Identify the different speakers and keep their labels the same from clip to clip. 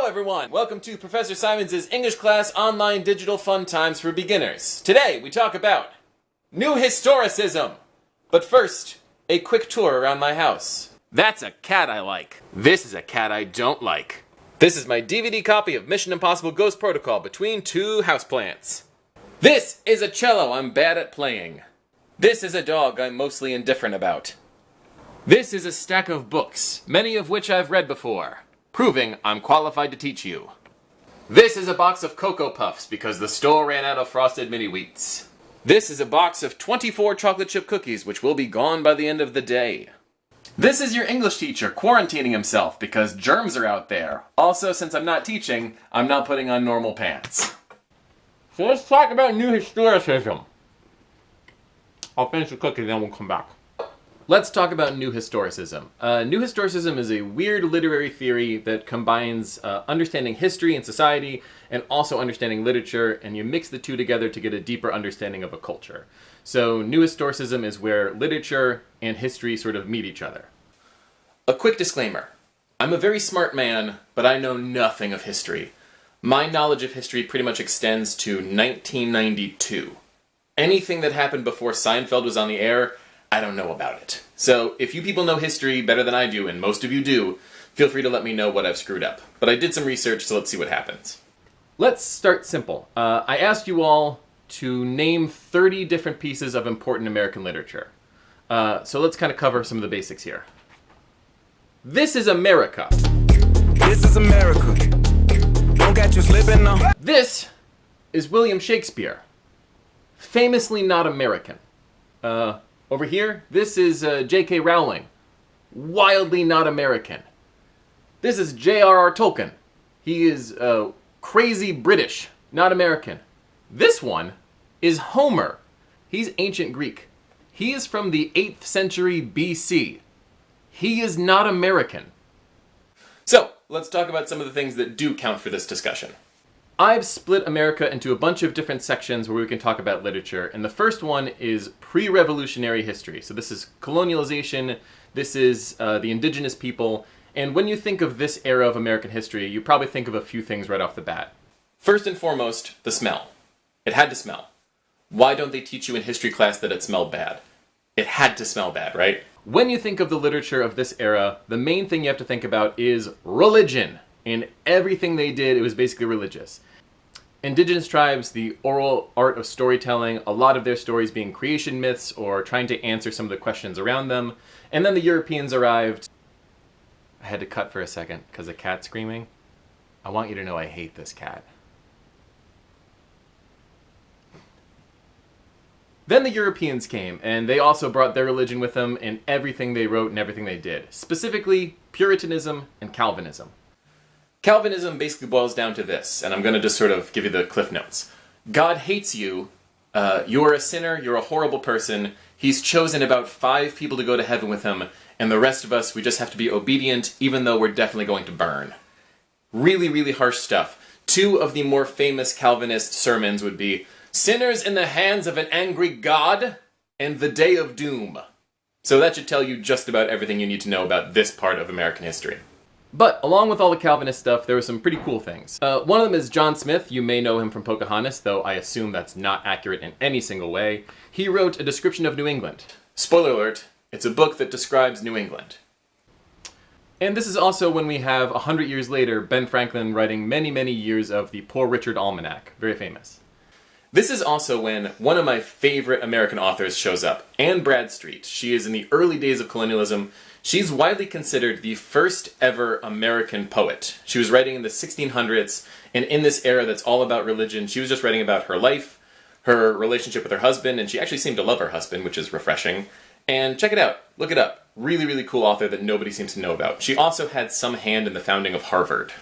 Speaker 1: Hello everyone! Welcome to Professor Simons' English class online digital fun times for beginners. Today we talk about new historicism. But first, a quick tour around my house. That's a cat I like. This is a cat I don't like. This is my DVD copy of Mission Impossible Ghost Protocol between two houseplants. This is a cello I'm bad at playing. This is a dog I'm mostly indifferent about. This is a stack of books, many of which I've read before, proving I'm qualified to teach you. This is a box of Cocoa Puffs because the store ran out of frosted mini wheats. This is a box of 24 chocolate chip cookies which will be gone by the end of the day. This is your English teacher quarantining himself because germs are out there. Also, since I'm not teaching, I'm not putting on normal pants. So let's talk about new historicism. I'll finish the cookie, then we'll come back. Let's talk about new historicism. New historicism is a weird literary theory that combines understanding history and society and also understanding literature, and you mix the two together to get a deeper understanding of a culture. So new historicism is where literature and history sort of meet each other. A quick disclaimer. I'm a very smart man, but I know nothing of history. My knowledge of history pretty much extends to 1992. Anything that happened before Seinfeld was on the air, I don't know about it. So if you people know history better than I do, and most of you do, feel free to let me know what I've screwed up. But I did some research, so let's see what happens. Let's start simple. I asked you all to name 30 different pieces of important American literature. So let's kind of cover some of the basics here. This is America.
Speaker 2: This is America. Don't catch you slipping now.
Speaker 1: This is William Shakespeare. Famously not American. Over here, this is J.K. Rowling. Wildly not American. This is J.R.R. Tolkien. He is crazy British, not American. This one is Homer. He's ancient Greek. He is from the 8th century BC. He is not American. So, let's talk about some of the things that do count for this discussion. I've split America into a bunch of different sections where we can talk about literature, and the first one is pre-revolutionary history. So this is colonialization, this is the indigenous people, and when you think of this era of American history, you probably think of a few things right off the bat. First and foremost, the smell. It had to smell. Why don't they teach you in history class that it smelled bad? It had to smell bad, right? When you think of the literature of this era, the main thing you have to think about is religion. In everything they did, it was basically religious. Indigenous tribes, the oral art of storytelling, a lot of their stories being creation myths or trying to answer some of the questions around them. And then the Europeans arrived. I had to cut for a second because the cat's screaming. I want you to know I hate this cat. Then the Europeans came, and they also brought their religion with them in everything they wrote and everything they did. Specifically, Puritanism and Calvinism. Calvinism basically boils down to this, and I'm going to just sort of give you the cliff notes. God hates you, you're a sinner, you're a horrible person, he's chosen about 5 people to go to heaven with him, and the rest of us, we just have to be obedient, even though we're definitely going to burn. Really, really harsh stuff. 2 of the more famous Calvinist sermons would be, Sinners in the hands of an angry God, and the day of doom. So that should tell you just about everything you need to know about this part of American history. But along with all the Calvinist stuff, there were some pretty cool things. One of them is John Smith. You may know him from Pocahontas, though I assume that's not accurate in any single way. He wrote a description of New England. Spoiler alert, it's a book that describes New England. And this is also when we have, 100 years later, Ben Franklin writing many, many years of the Poor Richard Almanac. Very famous. This is also when one of my favorite American authors shows up, Anne Bradstreet. She is in the early days of colonialism. She's widely considered the first ever American poet. She was writing in the 1600s, and in this era that's all about religion, she was just writing about her life, her relationship with her husband, and she actually seemed to love her husband, which is refreshing. And check it out. Look it up. Really, really cool author that nobody seems to know about. She also had some hand in the founding of Harvard.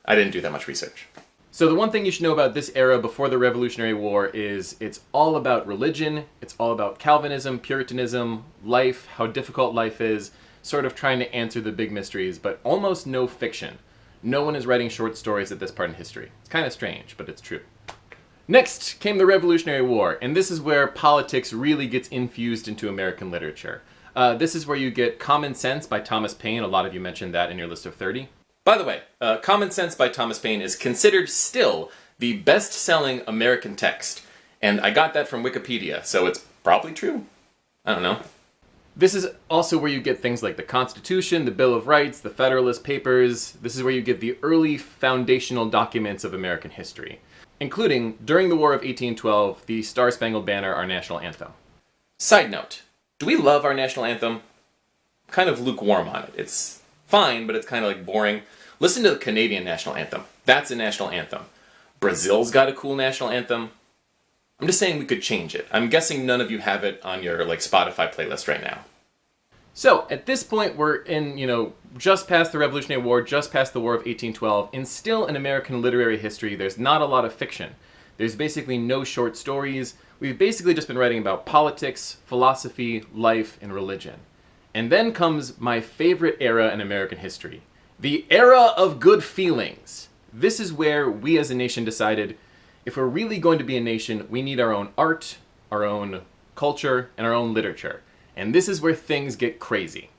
Speaker 1: I didn't do that much research. So the one thing you should know about this era before the Revolutionary War is it's all about religion, it's all about Calvinism, Puritanism, life, how difficult life is, sort of trying to answer the big mysteries, but almost no fiction. No one is writing short stories at this part in history. It's kind of strange, but it's true. Next came the Revolutionary War, and this is where politics really gets infused into American literature. This is where you get Common Sense by Thomas Paine. A lot of you mentioned that in your list of 30. By the way, Common Sense by Thomas Paine is considered still the best-selling American text. And I got that from Wikipedia, so it's probably true. I don't know. This is also where you get things like the Constitution, the Bill of Rights, the Federalist Papers. This is where you get the early foundational documents of American history, including, during the War of 1812, the Star-Spangled Banner, our national anthem. Side note, do we love our national anthem? I'm kind of lukewarm on it. It's fine, but it's kind of like boring. Listen to the Canadian national anthem. That's a national anthem. Brazil's got a cool national anthem. I'm just saying we could change it. I'm guessing none of you have it on your Spotify playlist right now. So, at this point, we're in, just past the Revolutionary War, just past the War of 1812, and still in American literary history, there's not a lot of fiction. There's basically no short stories. We've basically just been writing about politics, philosophy, life, and religion. And then comes my favorite era in American history. The era of good feelings. This is where we as a nation decided, if we're really going to be a nation, we need our own art, our own culture, and our own literature. And this is where things get crazy.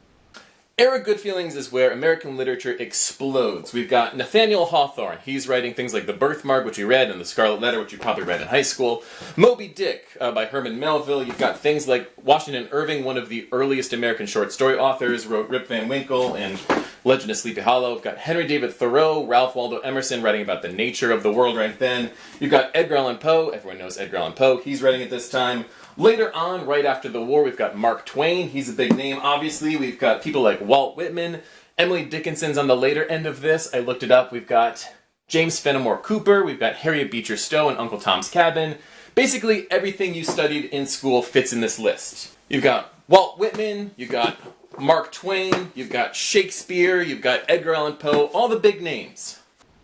Speaker 1: Era Good Feelings is where American literature explodes. We've got Nathaniel Hawthorne. He's writing things like The Birthmark, which we read, and The Scarlet Letter, which you probably read in high school. Moby Dick by Herman Melville. You've got things like Washington Irving, one of the earliest American short story authors, wrote Rip Van Winkle and Legend of Sleepy Hollow. We've got Henry David Thoreau, Ralph Waldo Emerson writing about the nature of the world right then. You've got Edgar Allan Poe. Everyone knows Edgar Allan Poe. He's writing at this time. Later on, right after the war, we've got Mark Twain. He's a big name, obviously. We've got people like Walt Whitman. Emily Dickinson's on the later end of this. I looked it up. We've got James Fenimore Cooper. We've got Harriet Beecher Stowe and Uncle Tom's Cabin. Basically, everything you studied in school fits in this list. You've got Walt Whitman. You've got Mark Twain. You've got Shakespeare. You've got Edgar Allan Poe. All the big names.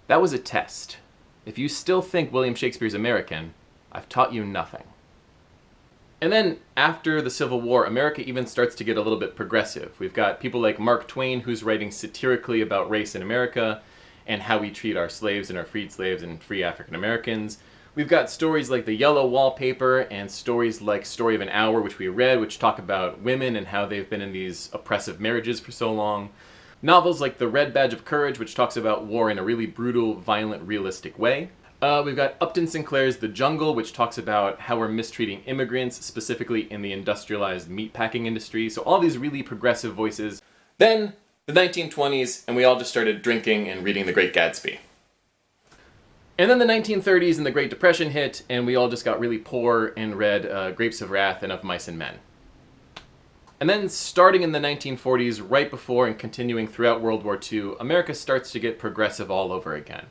Speaker 1: That was a test. If you still think William Shakespeare's American, I've taught you nothing. And then, after the Civil War, America even starts to get a little bit progressive. We've got people like Mark Twain, who's writing satirically about race in America, and how we treat our slaves and our freed slaves and free African Americans. We've got stories like The Yellow Wallpaper, and stories like Story of an Hour, which we read, which talk about women and how they've been in these oppressive marriages for so long. Novels like The Red Badge of Courage, which talks about war in a really brutal, violent, realistic way. We've got Upton Sinclair's The Jungle, which talks about how we're mistreating immigrants, specifically in the industrialized meatpacking industry. So all these really progressive voices. Then, the 1920s, and we all just started drinking and reading The Great Gatsby. And then the 1930s and the Great Depression hit, and we all just got really poor and read Grapes of Wrath and Of Mice and Men. And then, starting in the 1940s, right before and continuing throughout World War II, America starts to get progressive all over again.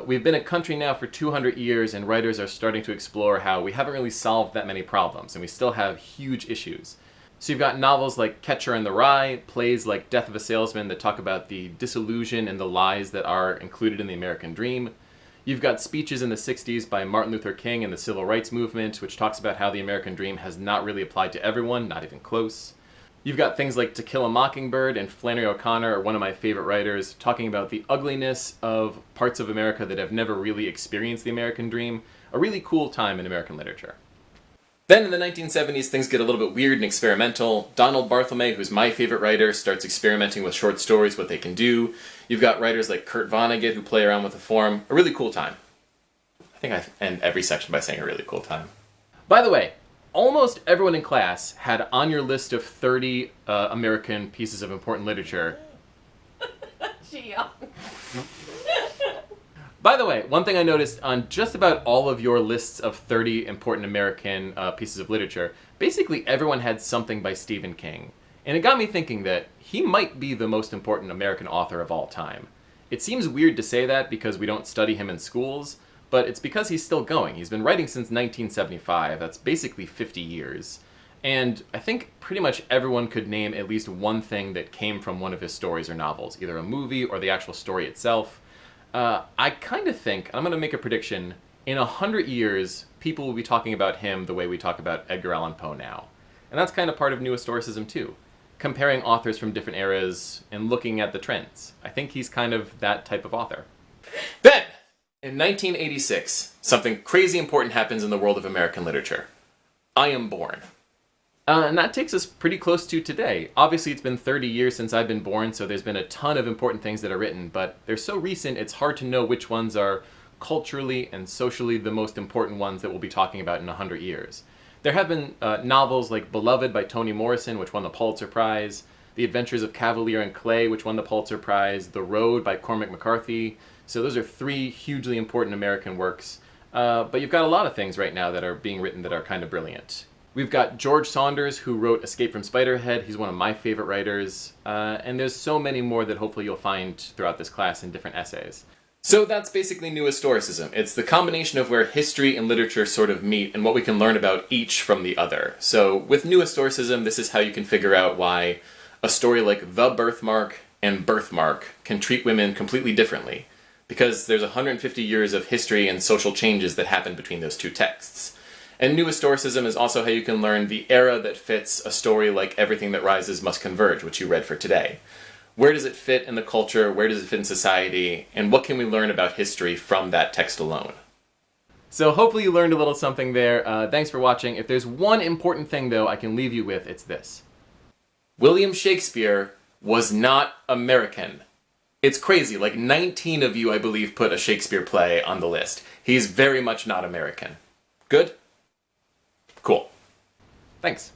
Speaker 1: We've been a country now for 200 years, and writers are starting to explore how we haven't really solved that many problems, and we still have huge issues. So you've got novels like Catcher in the Rye, plays like Death of a Salesman that talk about the disillusion and the lies that are included in the American dream. You've got speeches in the 60s by Martin Luther King and the Civil Rights Movement, which talks about how the American dream has not really applied to everyone, not even close. You've got things like To Kill a Mockingbird, and Flannery O'Connor are one of my favorite writers, talking about the ugliness of parts of America that have never really experienced the American dream. A really cool time in American literature. Then in the 1970s, things get a little bit weird and experimental. Donald Barthelme, who's my favorite writer, starts experimenting with short stories, what they can do. You've got writers like Kurt Vonnegut who play around with the form. A really cool time. I think I end every section by saying a really cool time. By the way, almost everyone in class had on your list of 30 American pieces of important literature. By the way, one thing I noticed on just about all of your lists of 30 important American pieces of literature, basically everyone had something by Stephen King. And it got me thinking that he might be the most important American author of all time. It seems weird to say that because we don't study him in schools, but it's because he's still going. He's been writing since 1975. That's basically 50 years. And I think pretty much everyone could name at least one thing that came from one of his stories or novels, either a movie or the actual story itself. I kind of think, I'm going to make a prediction, in 100 years, people will be talking about him the way we talk about Edgar Allan Poe now. And that's kind of part of New Historicism too. Comparing authors from different eras and looking at the trends. I think he's kind of that type of author. Then, in 1986, something crazy important happens in the world of American literature. I Am Born. And that takes us pretty close to today. Obviously, it's been 30 years since I've been born, so there's been a ton of important things that are written, but they're so recent it's hard to know which ones are culturally and socially the most important ones that we'll be talking about in 100 years. There have been novels like Beloved by Toni Morrison, which won the Pulitzer Prize, The Adventures of Cavalier and Clay, which won the Pulitzer Prize, The Road by Cormac McCarthy. So those are three hugely important American works. But you've got a lot of things right now that are being written that are kind of brilliant. We've got George Saunders, who wrote Escape from Spiderhead. He's one of my favorite writers. And there's so many more that hopefully you'll find throughout this class in different essays. So that's basically New Historicism. It's the combination of where history and literature sort of meet and what we can learn about each from the other. So with New Historicism, this is how you can figure out why a story like The Birthmark and Birthmark can treat women completely differently. Because there's 150 years of history and social changes that happen between those two texts. And New Historicism is also how you can learn the era that fits a story like Everything That Rises Must Converge, which you read for today. Where does it fit in the culture? Where does it fit in society? And what can we learn about history from that text alone? So hopefully you learned a little something there. Thanks for watching. If there's one important thing, though, I can leave you with, it's this. William Shakespeare was not American. It's crazy. Like 19 of you, I believe, put a Shakespeare play on the list. He's very much not American. Good? Cool. Thanks.